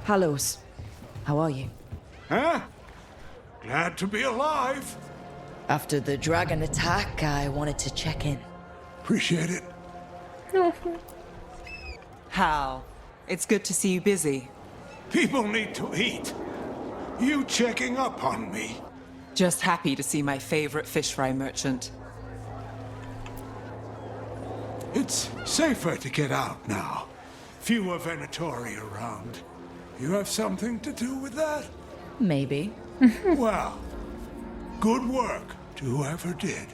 Hallows. How are you? Huh? Glad to be alive. After the dragon attack, I wanted to check in. Appreciate it. Hal, it's good to see you busy. People need to eat. You checking up on me? Just happy to see my favorite fish fry merchant. It's safer to get out now. Fewer Venatori around. You have something to do with that? Maybe. Well, good work to whoever did.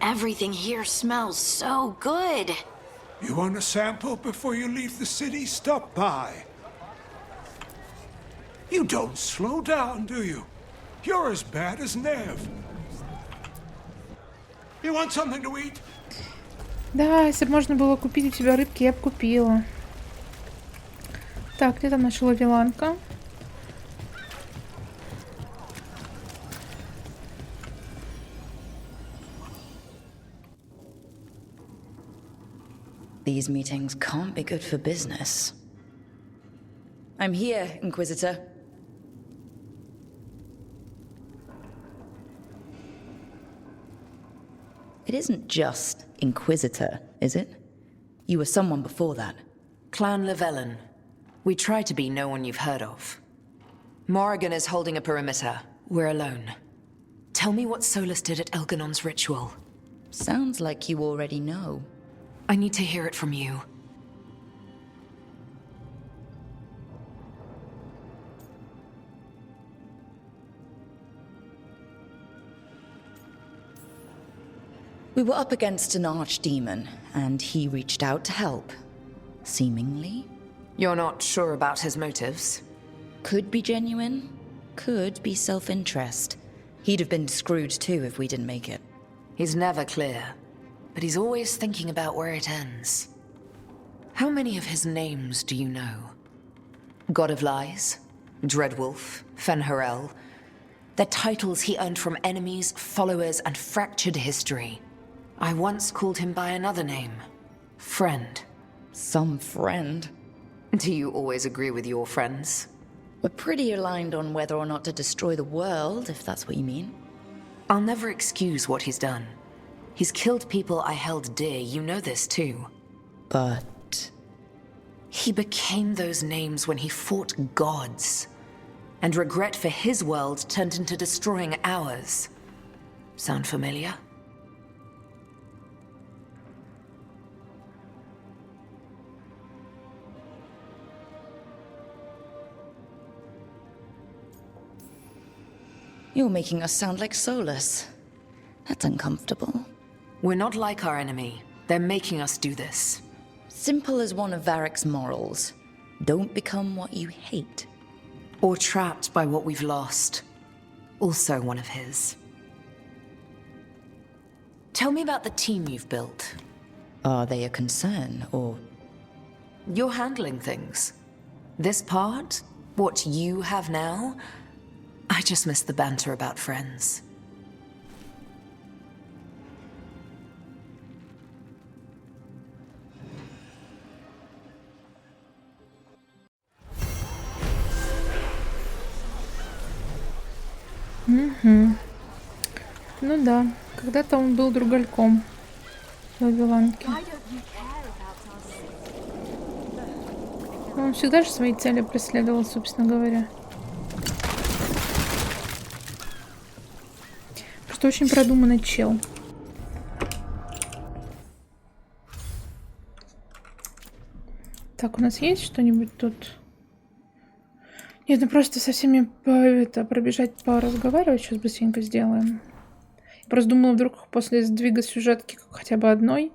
Everything here smells so good. You want a sample before you leave the city? Stop by. You don't slow down, do you? You're as bad as Nev. You want something to eat? Да, если бы можно было купить у тебя рыбки, я бы купила. Так, где там наша лавеланка? These meetings can't be good for business. I'm here, Inquisitor. It isn't just Inquisitor, is it? You were someone before that. Clan Llewellyn. We try to be no one you've heard of. Morrigan is holding a perimeter. We're alone. Tell me what Solus did at Elganon's ritual. Sounds like you already know. I need to hear it from you. We were up against an archdemon, and he reached out to help. Seemingly. You're not sure about his motives? Could be genuine, could be self-interest. He'd have been screwed too if we didn't make it. He's never clear, but he's always thinking about where it ends. How many of his names do you know? God of Lies, Dreadwolf, Fen'Harel. They're titles he earned from enemies, followers, and fractured history. I once called him by another name. Friend. Some friend. Do you always agree with your friends? We're pretty aligned on whether or not to destroy the world, if that's what you mean. I'll never excuse what he's done. He's killed people I held dear, you know this too. But... he became those names when he fought gods. And regret for his world turned into destroying ours. Sound familiar? You're making us sound like Solus. That's uncomfortable. We're not like our enemy. They're making us do this. Simple as one of Varric's morals. Don't become what you hate. Or trapped by what we've lost. Also one of his. Tell me about the team you've built. Are they a concern, or... You're handling things. This part, what you have now, I just miss the banter about friends. Угу. Ну да, когда-то он был другальком Вавиланки. Он всегда же свои цели преследовал, собственно говоря. Просто очень продуманный чел. Так, у нас есть что-нибудь тут? Нет, ну просто со всеми пробежать, поразговаривать сейчас быстренько сделаем. Я просто думала, вдруг после сдвига сюжетки хотя бы одной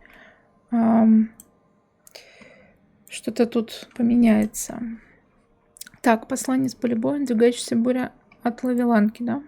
что-то тут поменяется. Так, послание с поля боя, надвигающаяся буря от Лавеланки, да?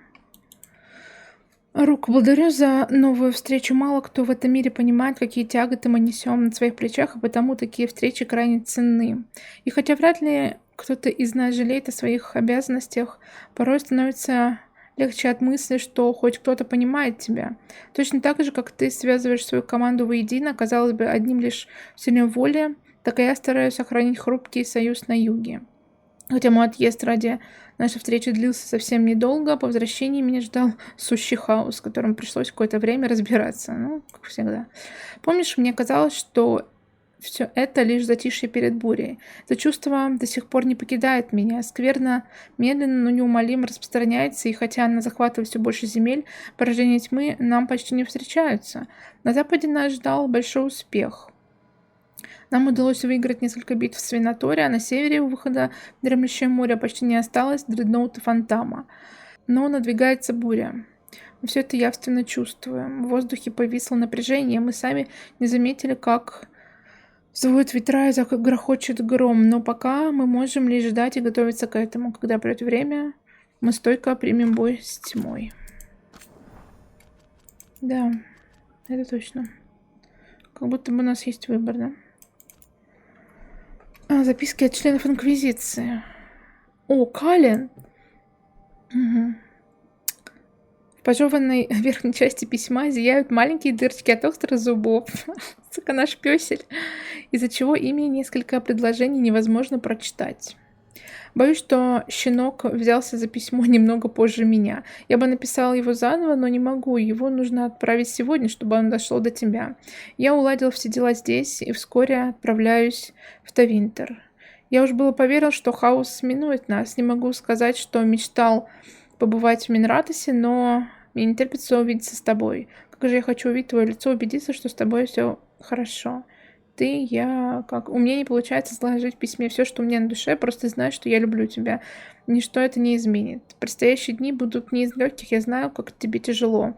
Рук, благодарю за новую встречу. Мало кто в этом мире понимает, какие тяготы мы несем на своих плечах, и потому такие встречи крайне ценны. И хотя вряд ли кто-то из нас жалеет о своих обязанностях, порой становится легче от мысли, что хоть кто-то понимает тебя. Точно так же, как ты связываешь свою команду воедино, казалось бы, одним лишь усилием воли, так и я стараюсь сохранить хрупкий союз на юге. Хотя мой отъезд ради нашей встречи длился совсем недолго, по возвращении меня ждал сущий хаос, с которым пришлось какое-то время разбираться. Ну, как всегда. Помнишь, мне казалось, что все это лишь затишье перед бурей. Это чувство до сих пор не покидает меня. Скверно медленно, но неумолимо распространяется, и хотя она захватывает все больше земель, порождения тьмы нам почти не встречаются. На западе нас ждал большой успех. Нам удалось выиграть несколько битв в Свиноторе, а на севере у выхода в дремлющее море почти не осталось дредноута Фантома. Но надвигается буря. Мы все это явственно чувствуем. В воздухе повисло напряжение, мы сами не заметили, как взвоют ветра и грохочет гром, но пока мы можем лишь ждать и готовиться к этому. Когда придет время, мы стойко примем бой с тьмой. Да, это точно. Как будто бы у нас есть выбор, да? Записки от членов Инквизиции. О, Калин! Угу. В пожеванной верхней части письма зияют маленькие дырочки от острых зубов. Сука, наш пёсель. Из-за чего ими несколько предложений невозможно прочитать. Боюсь, что щенок взялся за письмо немного позже меня. Я бы написала его заново, но не могу. Его нужно отправить сегодня, чтобы оно дошло до тебя. Я уладил все дела здесь и вскоре отправляюсь в Тавинтер. Я уж было поверил, что хаос минует нас. Не могу сказать, что мечтал побывать в Минратосе, но мне не терпится увидеться с тобой. Как же я хочу увидеть твое лицо, убедиться, что с тобой все хорошо. У меня не получается сложить в письме все, что у меня на душе, просто знаю, что я люблю тебя. Ничто это не изменит. Предстоящие дни будут не из легких, я знаю, как тебе тяжело.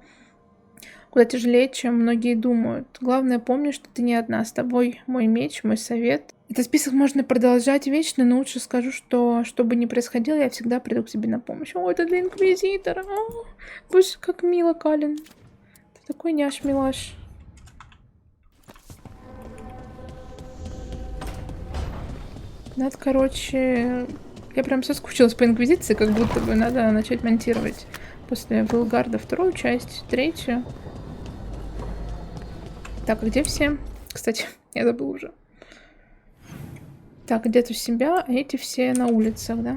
Куда тяжелее, чем многие думают. Главное, помни, что ты не одна. С тобой мой меч, мой совет. Этот список можно продолжать вечно, но лучше скажу, что бы ни происходило, я всегда приду к тебе на помощь. О, это для Инквизитора. О, боже, как мило, Калин. Ты такой няш-милаш. Надо, короче... Я прям соскучилась по Инквизиции, как будто бы надо начать монтировать после Veilguard вторую часть, третью. Так, а где все? Кстати, я забыла уже. Так, где-то у себя, а эти все на улицах, да?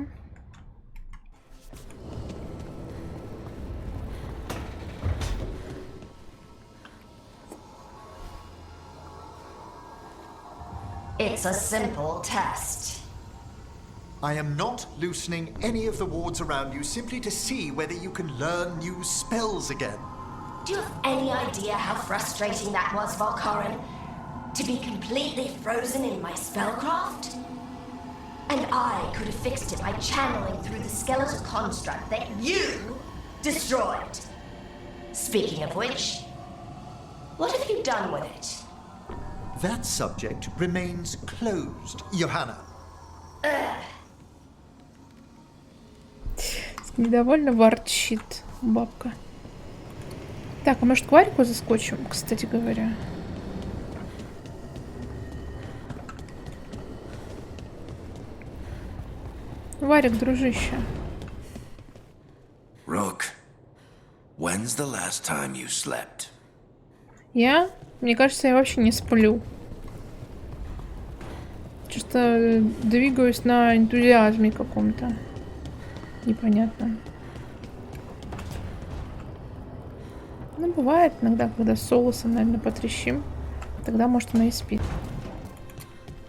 It's a simple test. I am not loosening any of the wards around you simply to see whether you can learn new spells again. Do you have any idea how frustrating that was, Volkaren? To be completely frozen in my spellcraft? And I could have fixed it by channeling through the skeletal construct that you destroyed. Speaking of which, what have you done with it? That subject remains closed, Johanna. Недовольно ворчит бабка. Так, а может к Варику заскочим, кстати говоря? Варик, дружище. Rook, when's the last time you slept? Мне кажется, я вообще не сплю. Чисто двигаюсь на энтузиазме каком-то. Непонятно. Ну, бывает иногда, когда с Соласом, наверное, потрещим. Тогда, может, она и спит.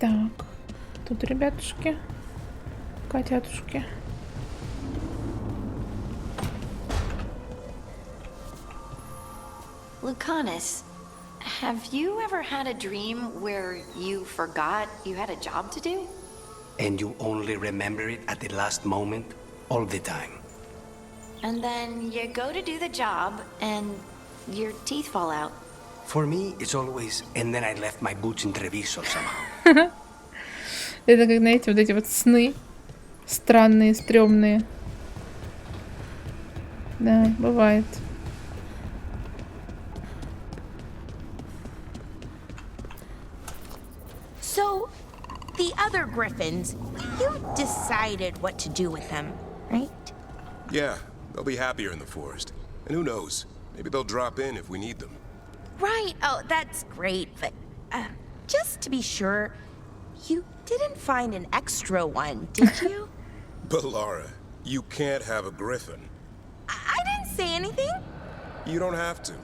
Так. Тут ребятушки. Котятушки. Lucanus, have you ever had a dream where you forgot you had a job to do? And you only remember it at the last moment, all the time. And then you go to do the job and your teeth fall out. For me, it's always, and then I left my boots in Treviso somehow. Это как, знаете, вот эти вот сны странные, стрёмные. Да, бывает. So, the other griffins, you decided what to do with them, right? Yeah, they'll be happier in the forest. And who knows, maybe they'll drop in if we need them. Right. Oh, that's great, but just to be sure, You didn't find an extra one, did you? But Laura, you can't have a griffin. I didn't say anything. You don't have to.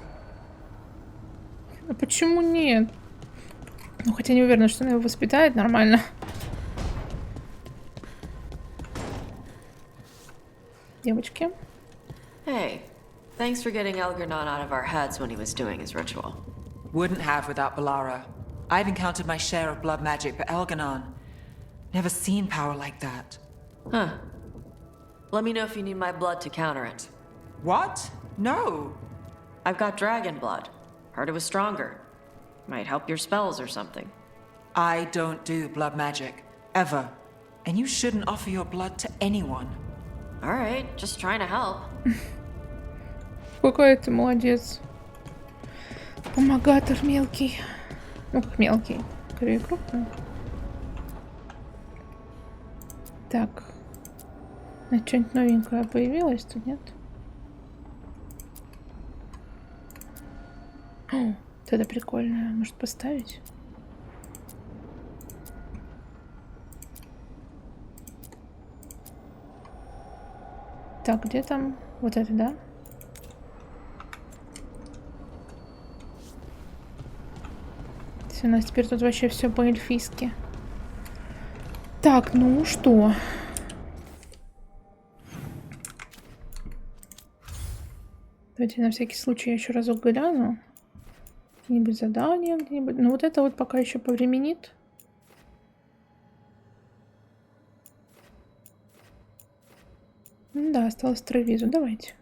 А почему нет? Ну, хотя не уверена, что она его воспитает нормально. Девочки. Hey, thanks for getting Elgarnon out of our heads when he was doing his ritual. Wouldn't have without Balara. I've encountered my share of blood magic, but Elgarnon, never seen power like that. Huh. Let me know if you need my blood to counter it. What? No. I've got dragon blood. Heard it was stronger. Might help your spells or something. I don't do blood magic. Ever. And you shouldn't offer your blood to anyone. Alright, just trying to help. Какой ты молодец. Помогатор мелкий. Ну, как мелкий. Скорее крупный. Так. Что-нибудь новенькое появилось тут, нет? О, вот это прикольное. Может поставить? Так, где там? Вот это, да? У нас теперь тут вообще все по-эльфийски. Так, ну что? Давайте на всякий случай еще разок гляну. Где-нибудь задание, где-нибудь. Ну вот это вот пока еще повременит. Да, осталось Тревизо. Давайте.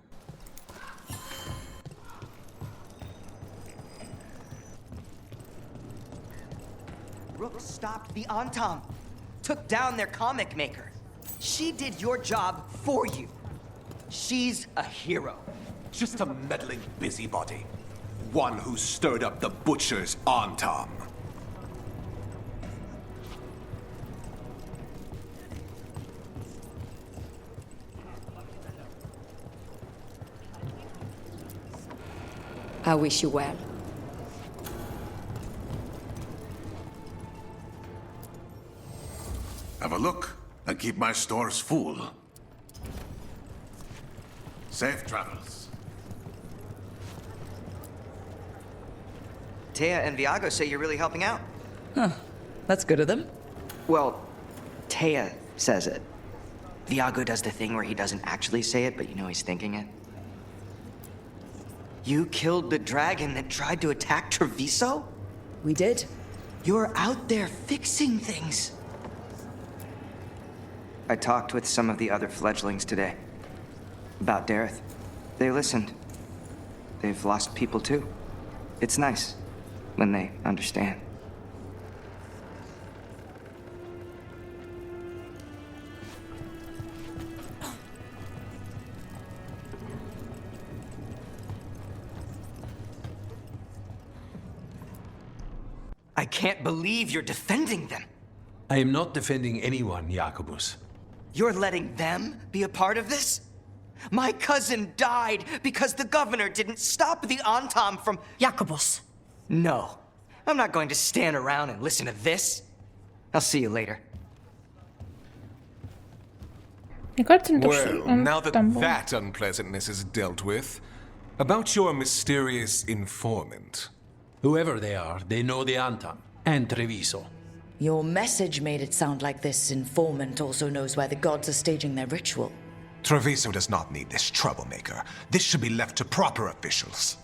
Rook stopped the Antam, took down their comic maker. She did your job for you. She's a hero. Just a meddling busybody. One who stirred up the butcher's Antam. I wish you well. Have a look and keep my stores full. Safe travels. Taya and Viago say you're really helping out. Huh. That's good of them. Well, Taya says it. Viago does the thing where he doesn't actually say it, but you know he's thinking it. You killed the dragon that tried to attack Treviso? We did. You're out there fixing things. I talked with some of the other fledglings today. About Dareth. They listened. They've lost people too. It's nice when they understand. I can't believe you're defending them. I am not defending anyone, Jacobus. You're letting them be a part of this? My cousin died because the governor didn't stop the Antam from... Jacobus. No. I'm not going to stand around and listen to this. I'll see you later. Well, now that that unpleasantness is dealt with, about your mysterious informant. Whoever they are, they know the Antam and Treviso. Your message made it sound like this informant also knows where the gods are staging their ritual. Treviso does not need this troublemaker. This should be left to proper officials.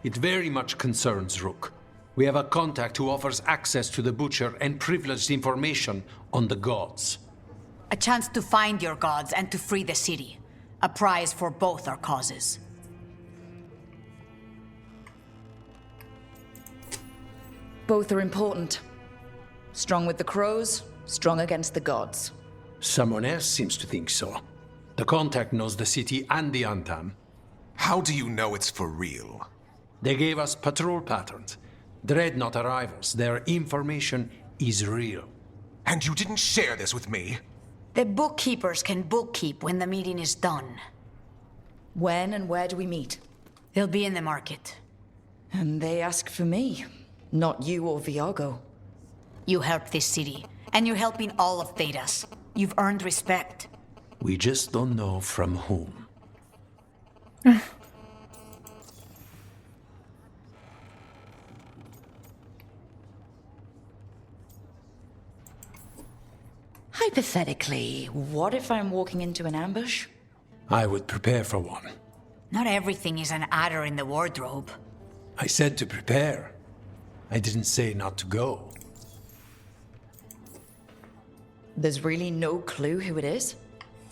It very much concerns Rook. We have a contact who offers access to the butcher and privileged information on the gods. A chance to find your gods and to free the city. A prize for both our causes. Both are important. Strong with the crows, strong against the gods. Someone else seems to think so. The contact knows the city and the Antam. How do you know it's for real? They gave us patrol patterns. Dreadnought arrivals. Their information is real. And you didn't share this with me? The bookkeepers can bookkeep when the meeting is done. When and where do we meet? They'll be in the market. And they ask for me, not you or Viago. You helped this city, And you're helping all of Thedas. You've earned respect. We just don't know from whom. Hypothetically, what if I'm walking into an ambush? I would prepare for one. Not everything is an adder in the wardrobe. I said to prepare. I didn't say not to go. There's really no clue who it is?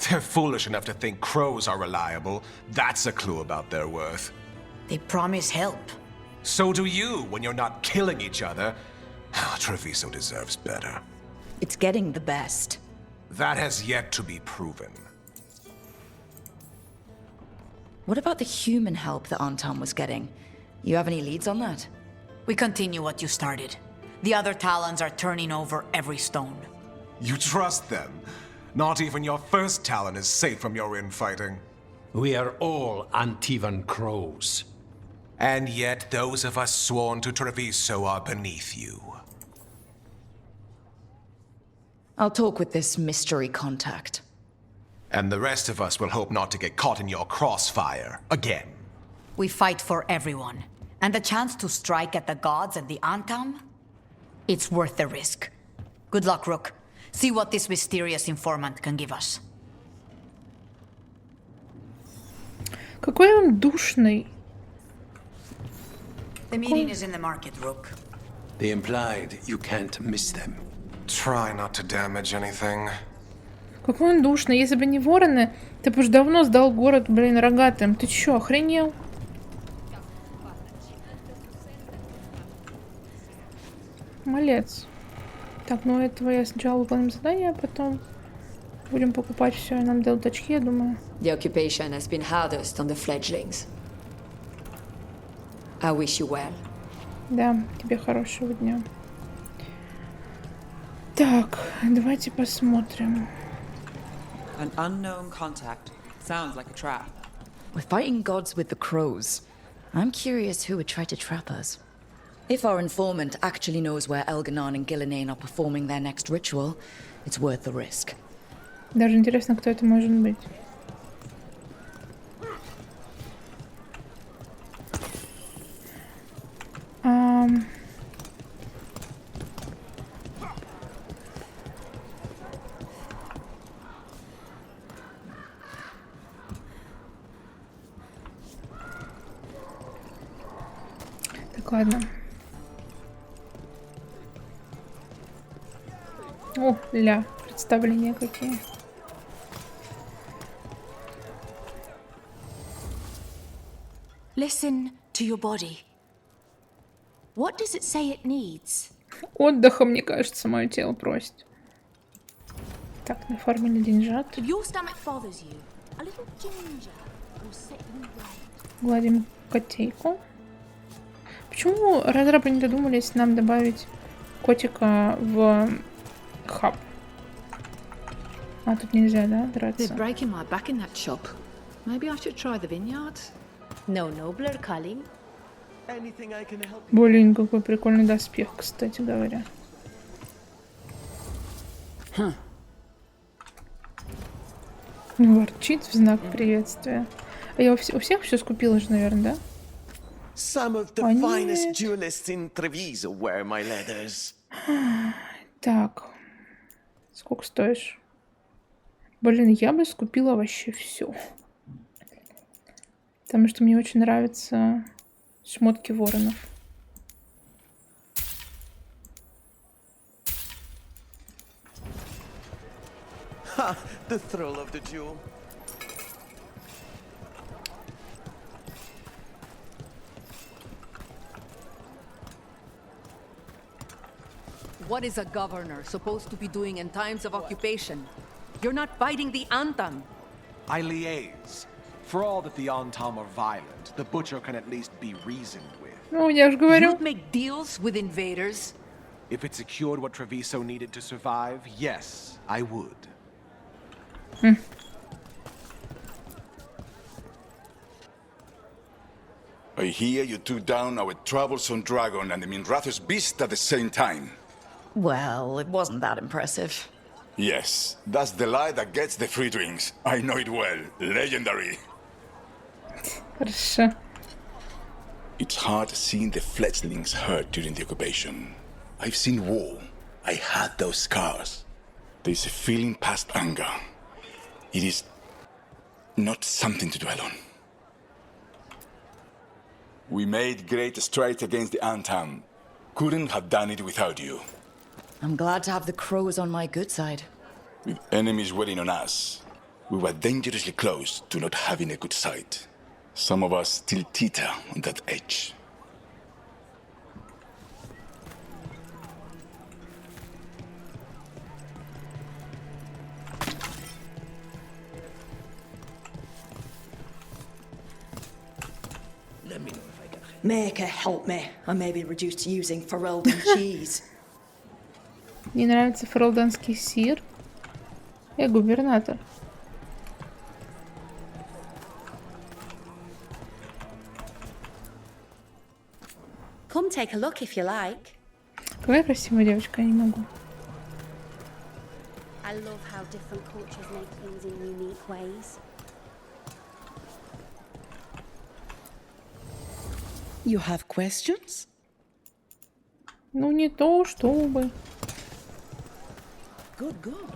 They're foolish enough to think crows are reliable. That's a clue about their worth. They promise help. So do you when you're not killing each other. Treviso deserves better. It's getting the best. That has yet to be proven. What about the human help that Anton was getting? You have any leads on that? We continue what you started. The other Talons are turning over every stone. You trust them? Not even your first Talon is safe from your infighting. We are all Antivan crows. And yet those of us sworn to Treviso are beneath you. I'll talk with this mystery contact. And the rest of us will hope not to get caught in your crossfire again. We fight for everyone. And the chance to strike at the gods and the Antam? It's worth the risk. Good luck, Rook. See what this mysterious informant can give us. Какой он душный. The meeting is in the market, Rook. They implied you can't miss them. Try not to damage anything. Какой он душный. Если бы не вороны, ты бы уж давно сдал город, блин, рогатым. Ты чё, охренел? Малец. Так, ну этого я сначала выполним задание, а потом будем покупать все, и нам дадут очки, я думаю. The occupation has been hardest on the fledglings. I wish you well. Да, тебе хорошего дня. Так, давайте посмотрим. An unknown contact. Sounds like a trap. We're fighting gods with the crows. I'm curious who would try to trap us. If our informant actually knows where Elganon and Gillinane are performing their next ritual, it's worth the risk. Даже интересно, кто это может быть. Так, ладно. О, ля, представления какие. Listen to your body. What does it say it needs? Отдыха, мне кажется, мое тело просит. Так, нафармили деньжат. If your stomach bothers you, a little ginger will set you right. Гладим котейку. Почему разрабы не додумались нам добавить котика в хаб? А тут нельзя, да, драться? They're breaking my back in that shop. Maybe I should try the vineyard. No nobler calling. Блин, какой прикольный доспех, кстати говоря. Ворчит в знак приветствия. А я у всех все скупила же, наверное, да? Some of the finest duelists in Treviso wear my leathers. Так. Сколько стоишь? Блин, я бы скупила вообще все. Потому что мне очень нравятся шмотки воронов. Ha! The thrill of the duel. What is a governor supposed to be doing in times of occupation? You're not fighting the Antam. I liaise. For all that the Antam are violent, the Butcher can at least be reasoned with. Ну, я же говорю. You'd make deals with invaders? If it secured what Treviso needed to survive, yes, I would. I hear you took down our troublesome dragon and the Minrath's beast at the same time. Well, it wasn't that impressive. Yes, that's the lie that gets the free drinks. I know it well. Legendary. Хорошо. It's hard seeing the fledglings hurt during the occupation. I've seen war. I had those scars. There's a feeling past anger. It is not something to dwell on. We made great strides against the Antam. Couldn't have done it without you. I'm glad to have the crows on my good side. With enemies waiting on us, we were dangerously close to not having a good side. Some of us still teeter on that edge. Let me know if I can. Make her help me. I may be reduced to using Ferelden cheese. Мне нравится фролданский сир. Я губернатор. Come take a look if you like. Какая красивая девочка, я не могу. I love how different cultures make things in unique ways. You have questions? Ну не то, чтобы. Good, good.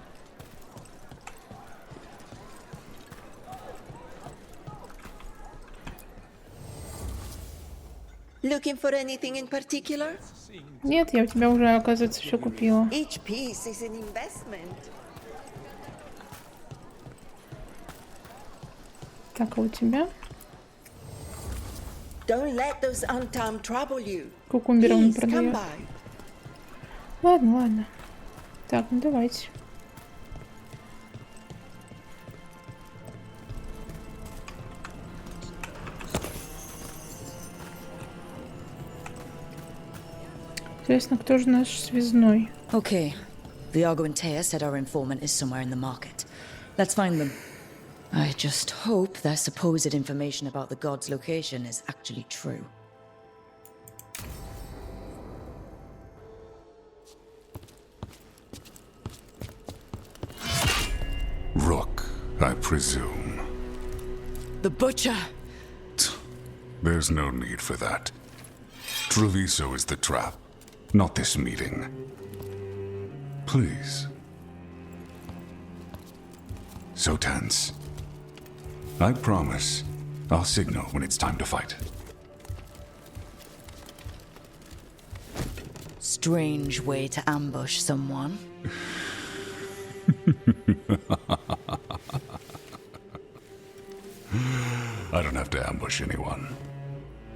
Looking for anything in particular? Нет, я у тебя уже, оказывается, все купила. Each piece is an investment. Так, а у тебя? Don't let those Antam trouble you. Кукумбер он Please, come продает. by. Ладно, ладно. Так, ну давайте. Интересно, кто же наш связной? Okay. Viago and Taya said our informant is somewhere in the market. Let's find them. I just hope their supposed information about the god's location is actually true. Rook, I presume. The butcher! There's no need for that. Treviso is the trap, not this meeting. Please. So tense. I promise I'll signal when it's time to fight. Strange way to ambush someone. I don't have to ambush anyone.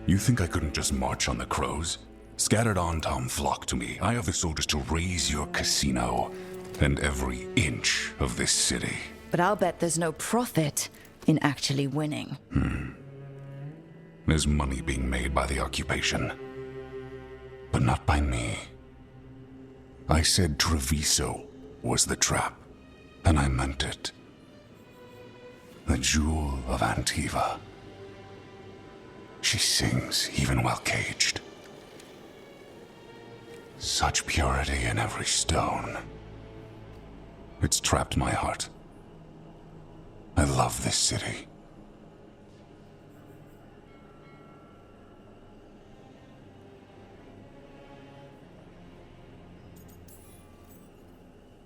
You think I couldn't just march on the crows? Scattered Antam flock to me. I have the soldiers to raise your casino and every inch of this city. But I'll bet there's no profit in actually winning. There's money being made by the occupation. But not by me. I said Treviso was the trap, and I meant it. The jewel of Antiva. She sings even while caged. Such purity in every stone. It's trapped my heart. I love this city.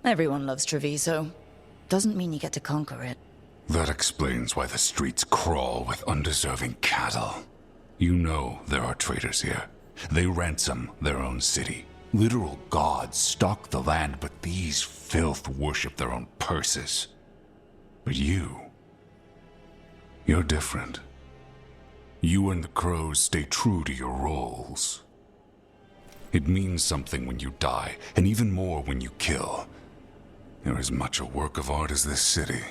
Everyone loves Treviso. Doesn't mean you get to conquer it. That explains why the streets crawl with undeserving cattle. You know there are traitors here. They ransom their own city. Literal gods stalk the land, but these filth worship their own purses. But you're different. You and the crows stay true to your roles. It means something when you die, and even more when you kill. You're as much a work of art as this city.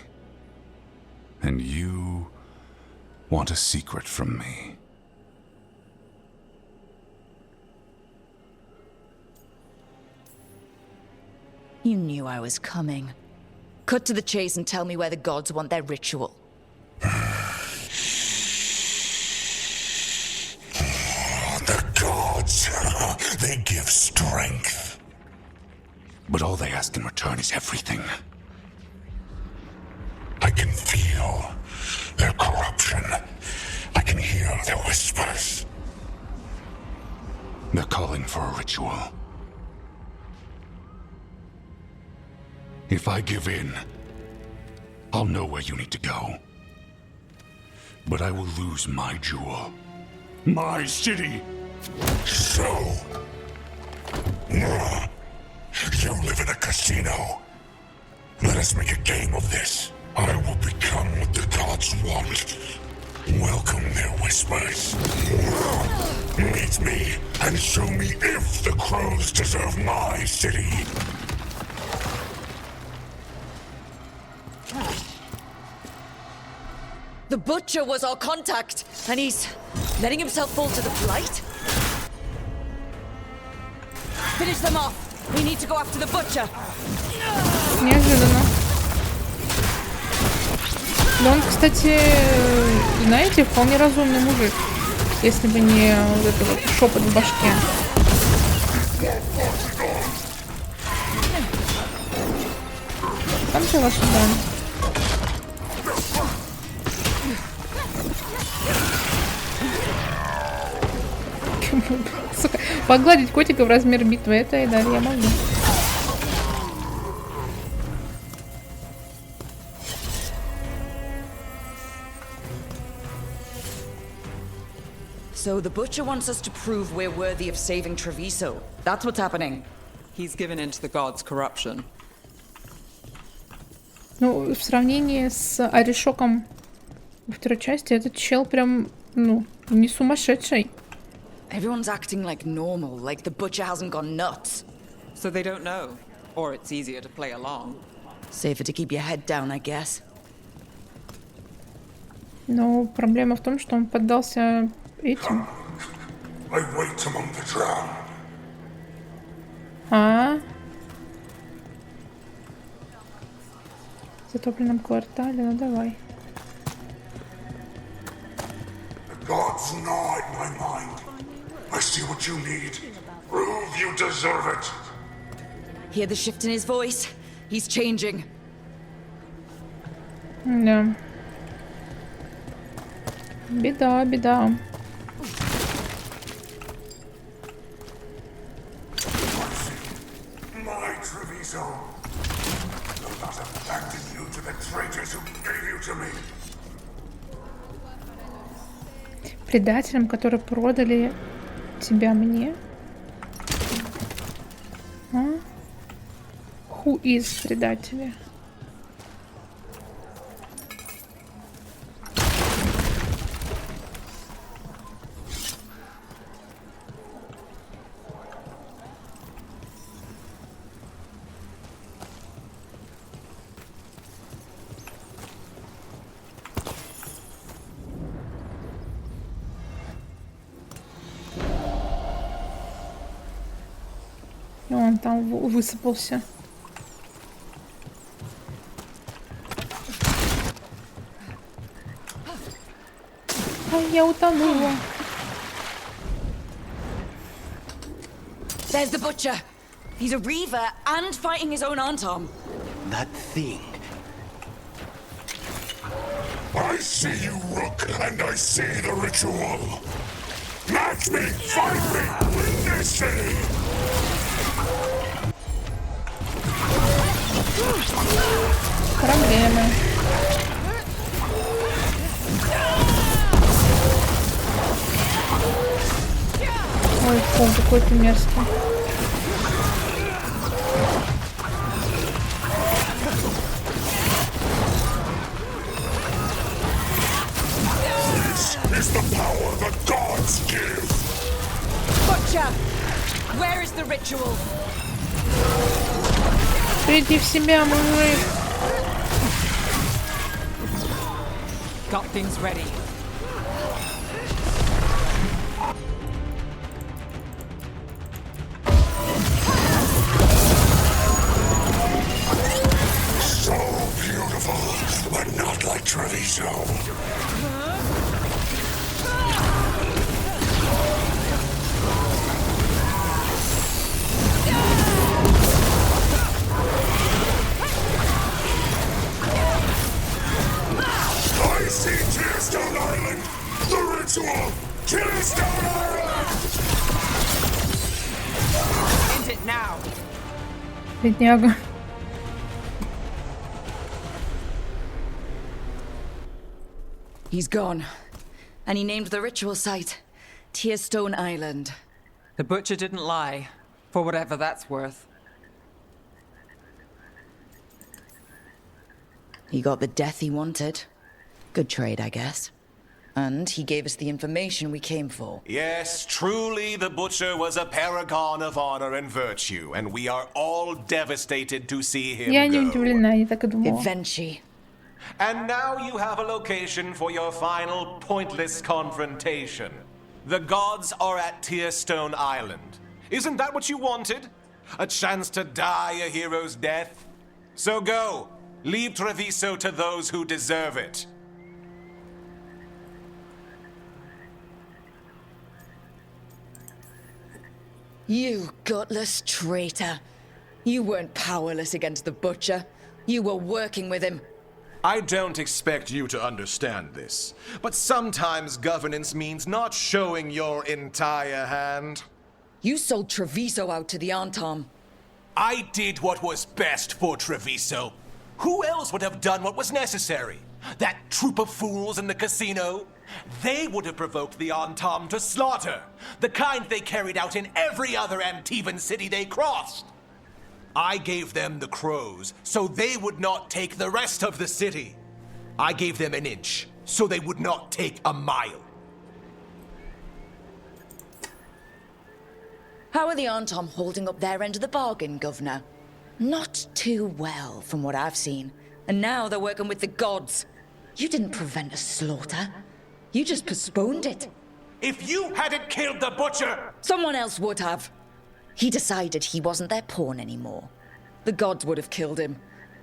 And you want a secret from me. You knew I was coming. Cut to the chase and tell me where the gods want their ritual. The gods, they give strength. But all they ask in return is everything. I can feel their corruption. I can hear their whispers. They're calling for a ritual. If I give in, I'll know where you need to go. But I will lose my jewel. My city! So... you live in a casino. Let us make a game of this. I will become what the gods want. Welcome their whispers. Meet me and show me if the crows deserve my city. The butcher was our contact, and he's letting himself fall to the blight? Finish them off. We need to go after the butcher. Неожиданно. Да он, кстати, знаете, вполне разумный мужик, если бы не вот этот вот шепот в башке. Там ты сюда. Сука, погладить котика в размер битвы, это и да, я могу. So the butcher wants us to prove we're worthy of saving Treviso. That's what's happening. He's given in to the gods' corruption. Ну, в сравнении с Аришоком во второй части, этот чел прям, ну, не сумасшедший. Everyone's acting like normal, like the butcher hasn't gone nuts. So they don't know, or it's easier to play along. Safer to keep your head down, I guess. Но проблема в том, что он поддался этим. I wait among the drowned. В затопленном квартале, ну давай. The gods gnaw at my mind. I see what you need. Prove you deserve it. Hear the shift in his voice? He's changing. Да. Беда, беда. My Treviso. Do not abandon you to the traitors who gave you to me. Предателям, которые продали тебя мне. Who is предатели? И он там высыпался. Я утонула. There's the butcher. He's a reaver and fighting his own aunt-arm. That thing. I see you, Rook, and I see the ritual. Match me, fight me, witness me. Проблемы. Ой, фу, какой ты мерзкий. This is the power the gods give. Butcher, where is the ritual? Приди в себя, мужик. Got things ready. So beautiful, but not like Treviso. Бедняга. He's gone. And he named the ritual site Tearstone Island. The butcher didn't lie, for whatever that's worth. He got the death he wanted. Good trade, I guess. And he gave us the information we came for. Yes, truly the butcher was a paragon of honor and virtue, and we are all devastated to see him Я не go. удивлена, я так и думала. Eventually. And now you have a location for your final pointless confrontation. The gods are at Tearstone Island. Isn't that what you wanted? A chance to die a hero's death? So go. Leave Treviso to those who deserve it. You gutless traitor. You weren't powerless against the butcher. You were working with him. I don't expect you to understand this, but sometimes governance means not showing your entire hand. You sold Treviso out to the Antom. I did what was best for Treviso. Who else would have done what was necessary? That troop of fools in the casino? They would have provoked the Antom to slaughter, the kind they carried out in every other Antivan city they crossed. I gave them the crows, so they would not take the rest of the city. I gave them an inch, so they would not take a mile. How are the Antom holding up their end of the bargain, Governor? Not too well, from what I've seen. And now they're working with the gods. You didn't prevent a slaughter. You just postponed it. If you hadn't killed the butcher... Someone else would have. He decided he wasn't their pawn anymore. The gods would have killed him.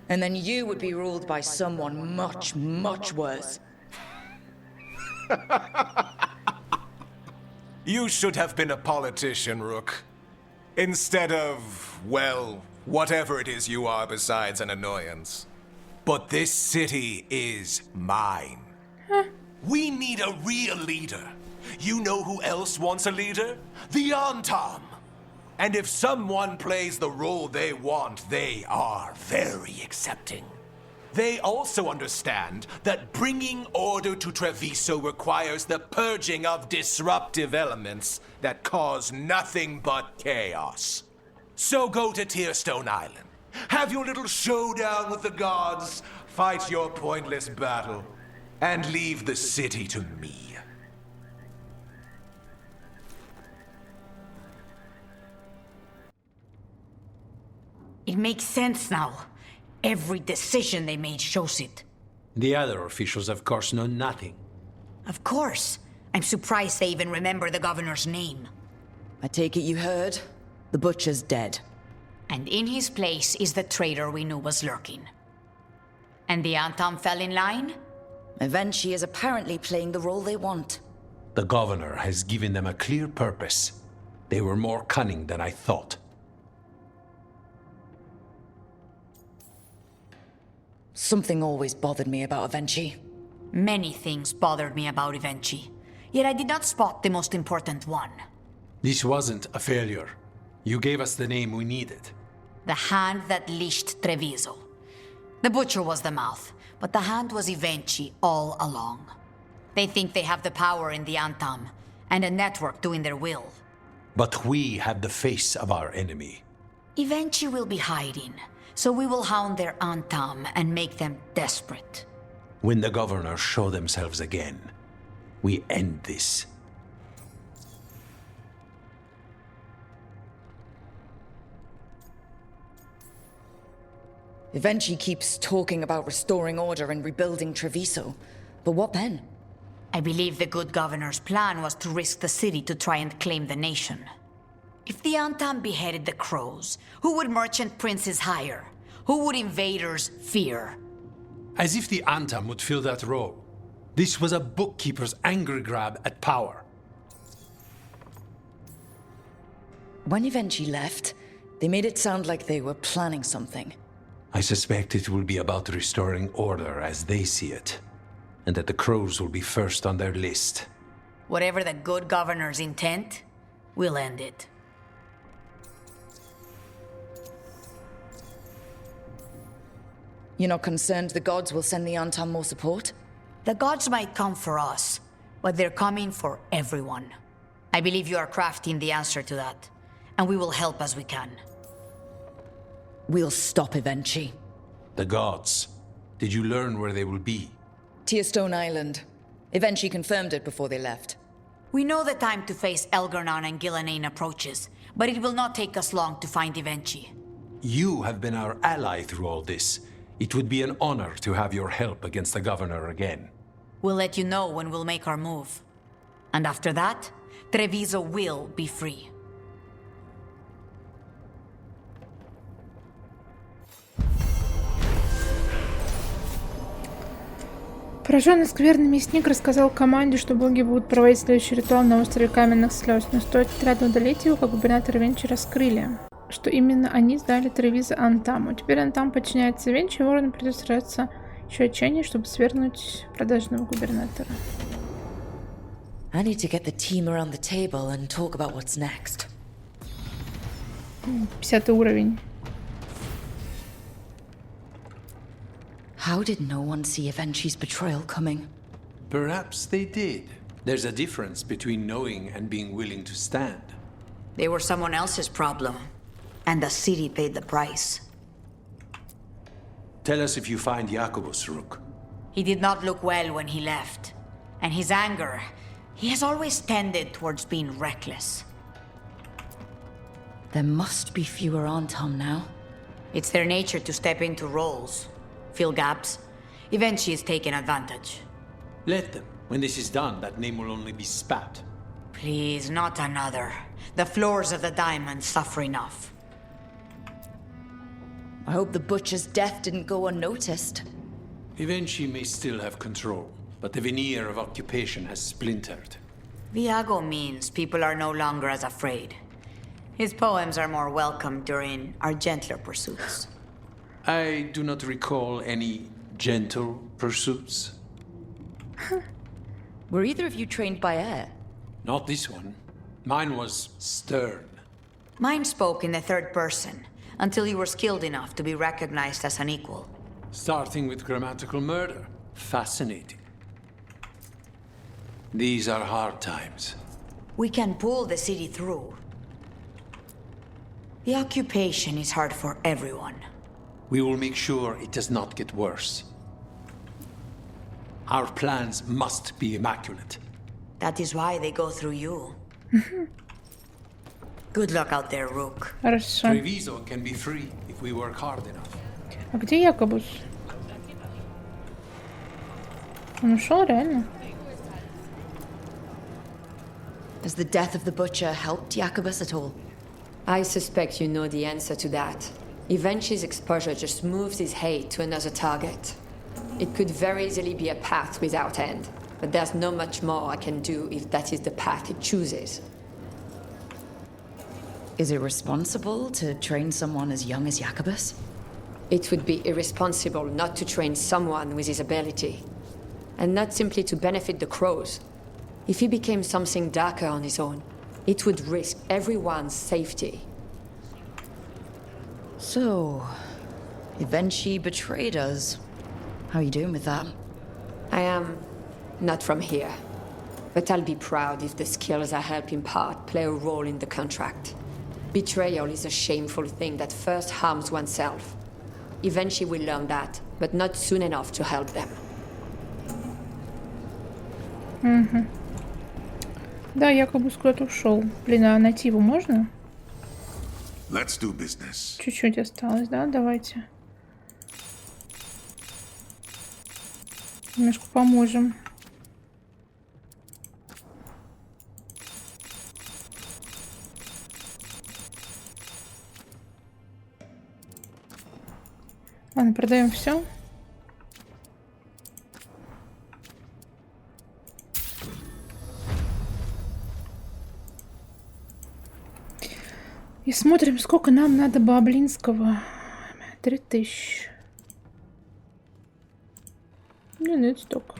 And then you would be ruled by someone much, much worse. You should have been a politician, Rook. Instead of, well, whatever it is you are besides an annoyance. But this city is mine. We need a real leader. You know who else wants a leader? The Antom. And if someone plays the role they want, they are very accepting. They also understand that bringing order to Treviso requires the purging of disruptive elements that cause nothing but chaos. So go to Tearstone Island. Have your little showdown with the gods, fight your pointless battle, and leave the city to me. It makes sense now. Every decision they made shows it. The other officials, of course, know nothing. Of course. I'm surprised they even remember the governor's name. I take it you heard? The butcher's dead. And in his place is the traitor we knew was lurking. And the Antom fell in line? Eventually is apparently playing the role they want. The governor has given them a clear purpose. They were more cunning than I thought. Something always bothered me about Evenchi. Many things bothered me about Evenchi. Yet I did not spot the most important one. This wasn't a failure. You gave us the name we needed. The hand that leashed Treviso. The butcher was the mouth, but the hand was Evenchi all along. They think they have the power in the Antom, and a network doing their will. But we have the face of our enemy. Evenchi will be hiding, so we will hound their Antom and make them desperate. When the governors show themselves again, we end this. Evenchi keeps talking about restoring order and rebuilding Treviso. But what then? I believe the good governor's plan was to risk the city to try and claim the nation. If the Antom beheaded the crows, who would merchant princes hire? Who would invaders fear? As if the Antom would fill that role. This was a bookkeeper's angry grab at power. When Evenchi left, they made it sound like they were planning something. I suspect it will be about restoring order as they see it, and that the crows will be first on their list. Whatever the good governor's intent, we'll end it. You're not concerned the gods will send the Antam more support? The gods might come for us, but they're coming for everyone. I believe you are crafting the answer to that, and we will help as we can. We'll stop Evenchi. The gods. Did you learn where they will be? Tearstone Island. Evenchi confirmed it before they left. We know the time to face Elgar'nan and Gillenane approaches, but it will not take us long to find Evenchi. You have been our ally through all this. It would be an honor to have your help against the governor again. We'll let you know when we'll make our move. And after that, Treviso will be free. Пораженный скверный мясник рассказал команде, что боги будут проводить следующий ритуал на острове Каменных Слез, но стоит отряду удалить его, как губернатор Венчи раскрыли, что именно они сдали Тревизо Антаму. Теперь Антам подчиняется Венчи, и ворону придется сражаться еще отчаяннее, чтобы свергнуть продажного губернатора. I need to get the team around the table and talk about what's next. 50 уровень. How did no one see Evenchi's betrayal coming? Perhaps they did. There's a difference between knowing and being willing to stand. They were someone else's problem, and the city paid the price. Tell us if you find Jacobus, Rook. He did not look well when he left, and his anger, he has always tended towards being reckless. There must be fewer Antam now. It's their nature to step into roles, fill gaps. Eventually is taking advantage. Let them. When this is done, that name will only be spat. Please, not another. The floors of the diamond suffer enough. I hope the butcher's death didn't go unnoticed. Eventually may still have control, but the veneer of occupation has splintered. Viago means people are no longer as afraid. His poems are more welcome during our gentler pursuits. I do not recall any gentle pursuits. Were either of you trained by air? Not this one. Mine was stern. Mine spoke in the third person, until you were skilled enough to be recognized as an equal. Starting with grammatical murder. Fascinating. These are hard times. We can pull the city through. The occupation is hard for everyone. We will make sure it does not get worse. Our plans must be immaculate. That is why they go through you. Good luck out there, Rook. Хорошо. Treviso can be free if we work hard enough. А где Якобус? Он ушел, реально? Has the death of the butcher helped Jacobus at all? I suspect you know the answer to that. Eventually's exposure just moves his hate to another target. It could very easily be a path without end, but there's not much more I can do if that is the path it chooses. Is it responsible to train someone as young as Jacobus? It would be irresponsible not to train someone with his ability. And not simply to benefit the crows. If he became something darker on his own, it would risk everyone's safety. So, Evenchi betrayed us. How are you doing with that? I am not from here. But I'll be proud if the skills I help impart play a role in the contract. Betrayal is a shameful thing that first harms oneself. Eventually we'll learn that, but not soon enough to help them. Угу. Да, Якобус куда-то ушел. Блин, а найти его можно? Let's do business. Чуть-чуть осталось, да? Давайте. Немножко поможем. Ладно, продаем все. И смотрим, сколько нам надо баблинского. 3000. Не, нет, столько.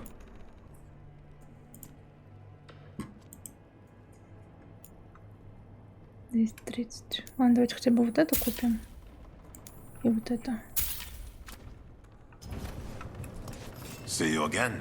Здесь 30. Ладно, давайте хотя бы вот это купим. И вот это. See you again.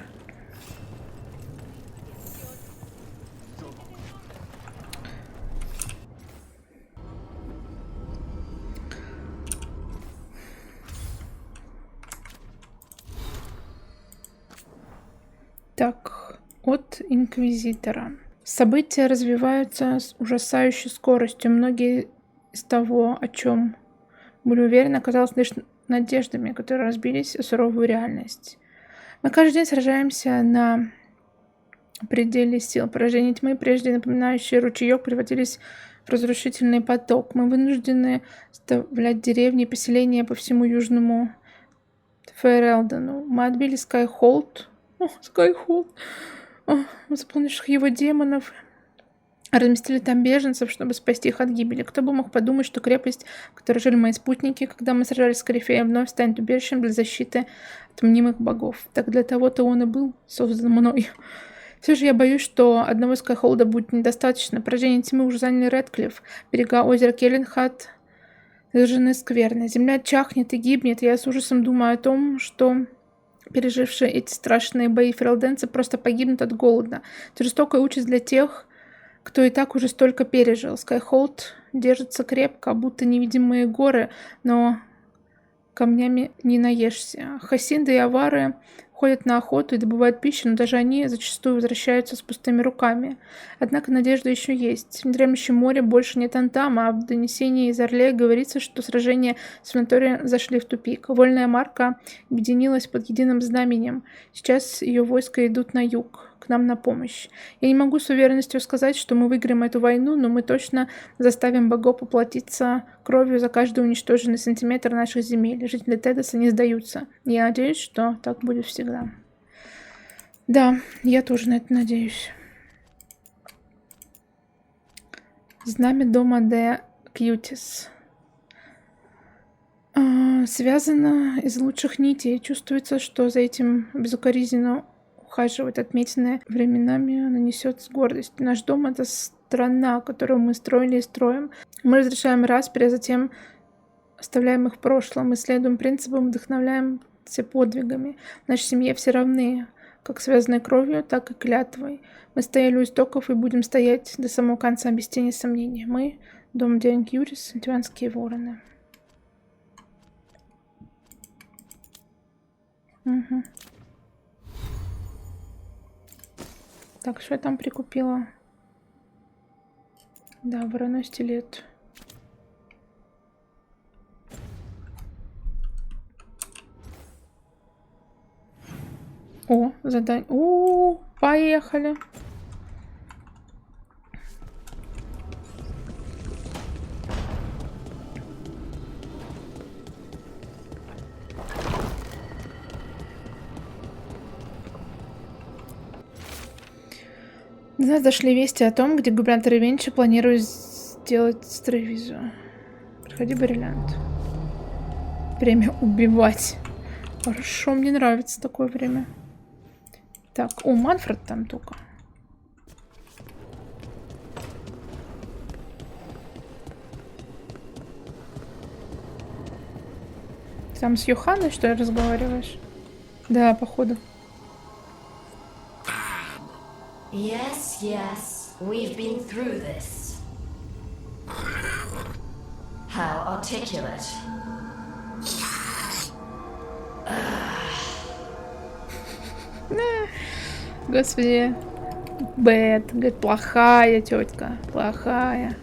Так, от Инквизитора. События развиваются с ужасающей скоростью. Многие из того, о чем были уверены, оказалось лишь надеждами, которые разбились о суровую реальность. Мы каждый день сражаемся на пределе сил. Порождения тьмы, прежде напоминающие ручеек, превратились в разрушительный поток. Мы вынуждены оставлять деревни и поселения по всему южному Фейрелдену. Мы отбили Скайхолд, заполнивших его демонов, разместили там беженцев, чтобы спасти их от гибели. Кто бы мог подумать, что крепость, в которой жили мои спутники, когда мы сражались с Корифеем, вновь станет убежищем для защиты от мнимых богов. Так для того-то он и был создан мной. Все же я боюсь, что одного Скайхолда будет недостаточно. Порождение тьмы уже заняли Редклифф. Берега озера Келленхат заражены скверно. Земля чахнет и гибнет. Я с ужасом думаю о том, что пережившие эти страшные бои ферелденцы просто погибнут от голода. Это жестокая участь для тех, кто и так уже столько пережил. Скайхолд держится крепко, будто невидимые горы, но камнями не наешься. Хасинды и авары ходят на охоту и добывают пищу, но даже они зачастую возвращаются с пустыми руками. Однако надежда еще есть. В дремлющем море больше нет Антама, а в донесении из Орлея говорится, что сражения с Фен'Харелом зашли в тупик. Вольная марка объединилась под единым знаменем. Сейчас ее войска идут на юг, к нам на помощь. Я не могу с уверенностью сказать, что мы выиграем эту войну, но мы точно заставим богов поплатиться кровью за каждый уничтоженный сантиметр наших земель. Жители Тедоса не сдаются. Я надеюсь, что так будет всегда. Да, я тоже на это надеюсь. Знамя дома де Кьютис. Связано из лучших нитей. Чувствуется, что за этим безукоризненно ухаживает. Отметины временами нанесет с гордостью. Наш дом — это страна, которую мы строили и строим. Мы разрешаем распри, а затем оставляем их в прошлом. Мы следуем принципам, вдохновляемся подвигами. В нашей семье все равны, как связанной кровью, так и клятвой. Мы стояли у истоков и будем стоять до самого конца, без тени сомнения. Мы — дом де Кьютис, антиванские вороны. Угу. Так, что я там прикупила? Да, вороной стилет. О, задание. О, поехали. До нас дошли вести о том, где губернатор Венчи планирует сделать с Тревизо. Приходи, бриллиант. Время убивать. Хорошо, мне нравится такое время. Так, о, Манфред там только. Ты там с Йоханной, что ли, разговариваешь? Да, походу. Yes, yes, we've been through this. How articulate. Господи. Бэт. Говорит, плохая тетка. Плохая.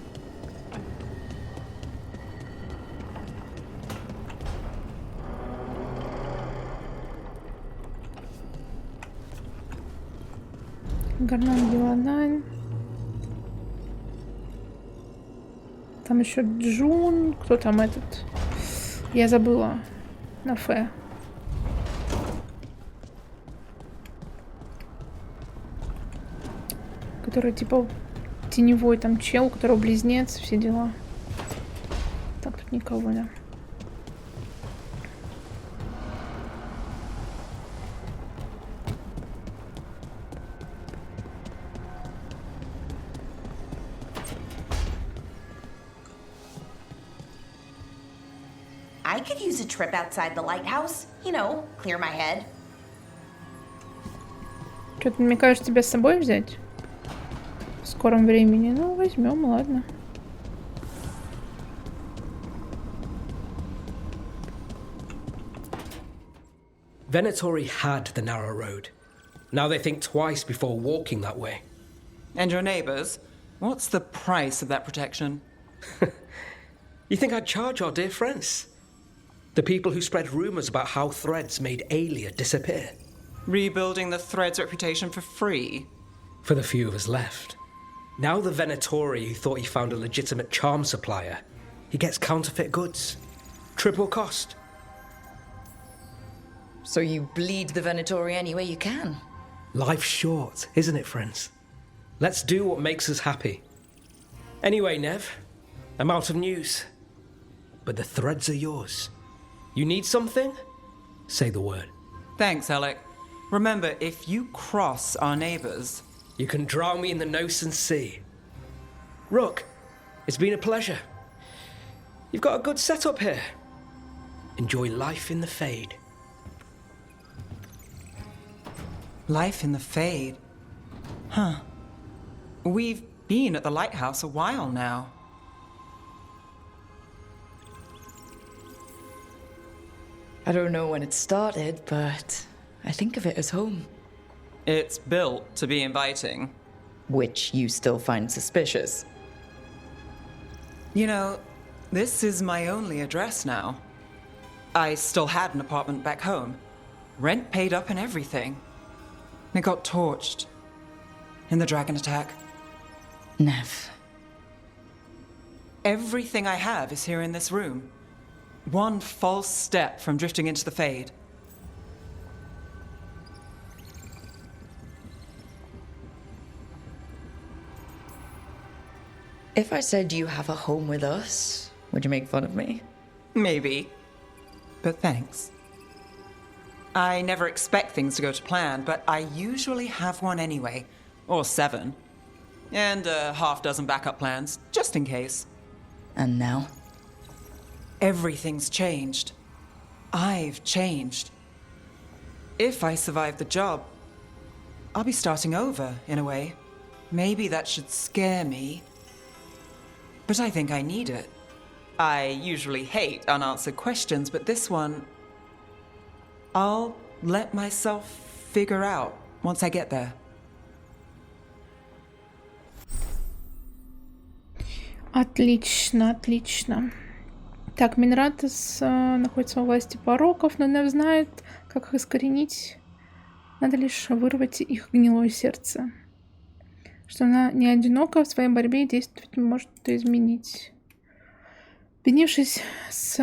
Гарнон Геланайн. Там еще Джун. Кто там этот? Я забыла. На Фе. Который типа теневой там чел, у которого близнец, все дела. Так, тут никого, да. I could use a trip outside the lighthouse. You know, clear my head. Что-то мне кажется, тебя с собой взять в скором времени. Ну, возьмем, ладно. Venatori had the narrow road. Now they think twice before walking that way. And your neighbors? What's the price of that protection? You think I'd charge our dear friends? The people who spread rumors about how Threads made Aelia disappear. Rebuilding the Threads' reputation for free? For the few of us left. Now the Venatori who thought he found a legitimate charm supplier, he gets counterfeit goods. Triple cost. So you bleed the Venatori any way you can? Life's short, isn't it, friends? Let's do what makes us happy. Anyway, Nev, I'm out of news. But the threads are yours. You need something? Say the word. Thanks, Alec. Remember, if you cross our neighbors... You can drown me in the Nosen Sea. Rook, it's been a pleasure. You've got a good setup here. Enjoy life in the Fade. Life in the Fade? Huh. We've been at the lighthouse a while now. I don't know when it started, but I think of it as home. It's built to be inviting. Which you still find suspicious. You know, this is my only address now. I still had an apartment back home. Rent paid up and everything. It got torched. In the dragon attack. Nev. Everything I have is here in this room. One false step from drifting into the Fade. If I said you have a home with us, would you make fun of me? Maybe. But thanks. I never expect things to go to plan, but I usually have one anyway. Or 7. And a half-dozen backup plans, just in case. And now? Everything's changed. I've changed. If I survive the job, I'll be starting over, in a way. Maybe that should scare me. But I think I need it. I usually hate unanswered questions, but this one... I'll let myself figure out once I get there. Отлично, отлично. Так, Минратос находится во власти пороков, но Нев знает, как их искоренить. Надо лишь вырвать их гнилое сердце. Что она не одинока в своей борьбе и действовать может это изменить. Объединившись с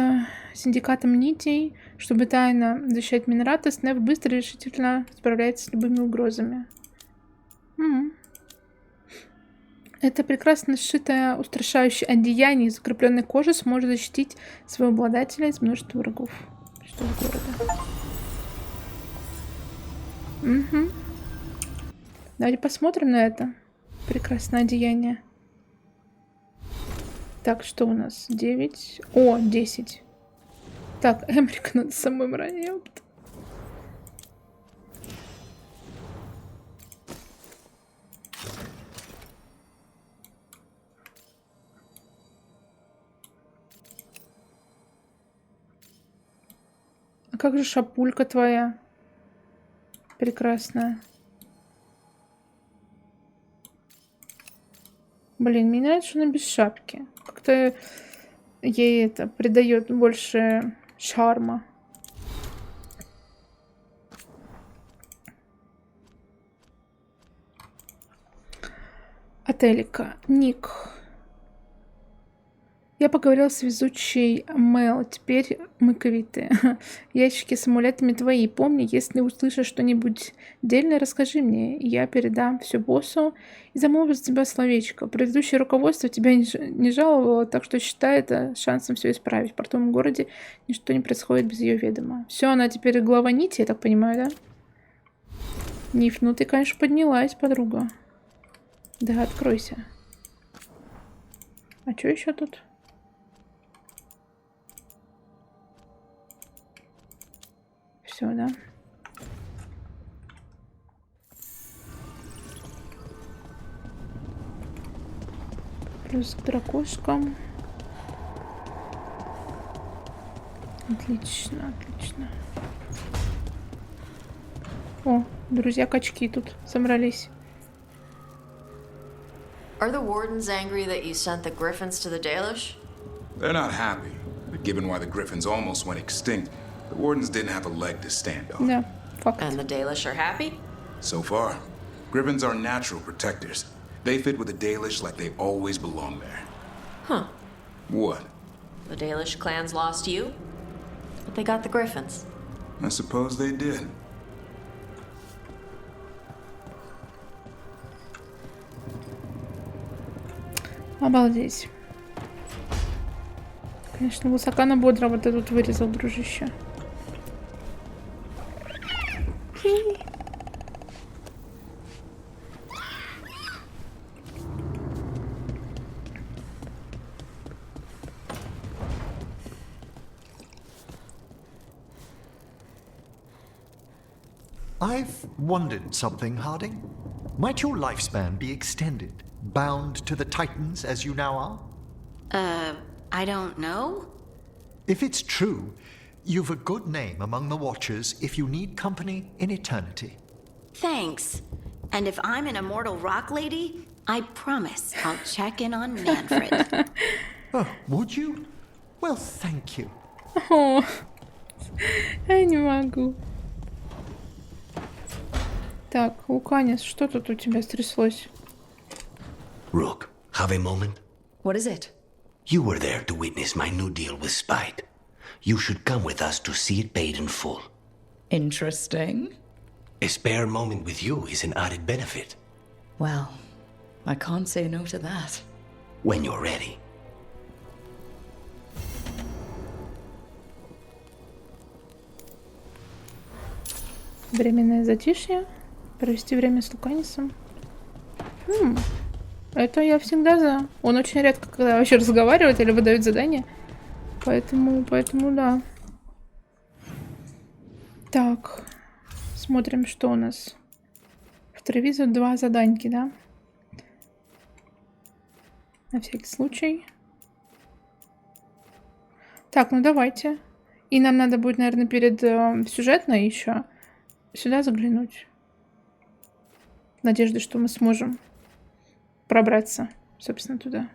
синдикатом нитей, чтобы тайно защищать Минратос, Нев быстро и решительно справляется с любыми угрозами. Это прекрасно сшитое устрашающее одеяние из закрепленной кожи сможет защитить своего обладателя из множества врагов. Что в города? Давайте посмотрим на это прекрасное одеяние. Так, что у нас? 9. О, 10. Так, Эмрик надо самой мране, ёпта. А как же шапулька твоя? Прекрасная. Блин, мне нравится, что она без шапки. Как-то ей это придает больше шарма. Отелика. Ник. Я поговорил с везучей Мэл. Теперь мы квиты. Ящики с амулетами твои. Помни, если услышишь что-нибудь дельное, расскажи мне. Я передам все боссу и замолвлю за тебя словечко. Предыдущее руководство тебя не жаловало, так что считай это шансом все исправить. В портовом городе ничто не происходит без ее ведома. Все, она теперь глава нити, я так понимаю, да? Ниф, ну ты, конечно, поднялась, подруга. Да, откройся. А что еще тут? Все, да? Плюс к дракошкам. Отлично, отлично. О, друзья-качки тут собрались. Are the wardens angry that you sent the griffins to the Dalish? They're not happy, but given why the griffins almost went extinct, the wardens didn't have a leg to stand on. Yeah, fuck. And the Dalish are happy? So far, griffins are natural protectors. They fit with the Dalish like they always belong there. Huh. What? The Dalish clans lost you, but they got the griffins. I suppose they did. Обалдеть. Конечно, высока бодро вот этот вырезал, дружище. I've wondered something, Harding. Might your lifespan be extended, bound to the Titans as you now are? I don't know. If it's true, you've a good name among the Watchers if you need company in eternity. Thanks. And if I'm an immortal rock lady, I promise I'll check in on Manfred. Oh, would you? Well, thank you. О, я не могу. Так, Луканис, что тут у тебя стряслось? Rook, have a moment? What is it? You were there to witness my new deal with Spite. You should come with us to see it paid in full. Interesting. A spare moment with you is an added benefit. Well, I can't say no to that. When you're ready. Временное затишье. Провести время с Луканисом. Это я всегда за. Он очень редко когда вообще разговаривает или выдает задания. Поэтому да. Так. Смотрим, что у нас. В Тревизо 2 заданьки, да? На всякий случай. Так, ну давайте. И нам надо будет, наверное, перед сюжетной еще сюда заглянуть. В надежде, что мы сможем пробраться, собственно, туда.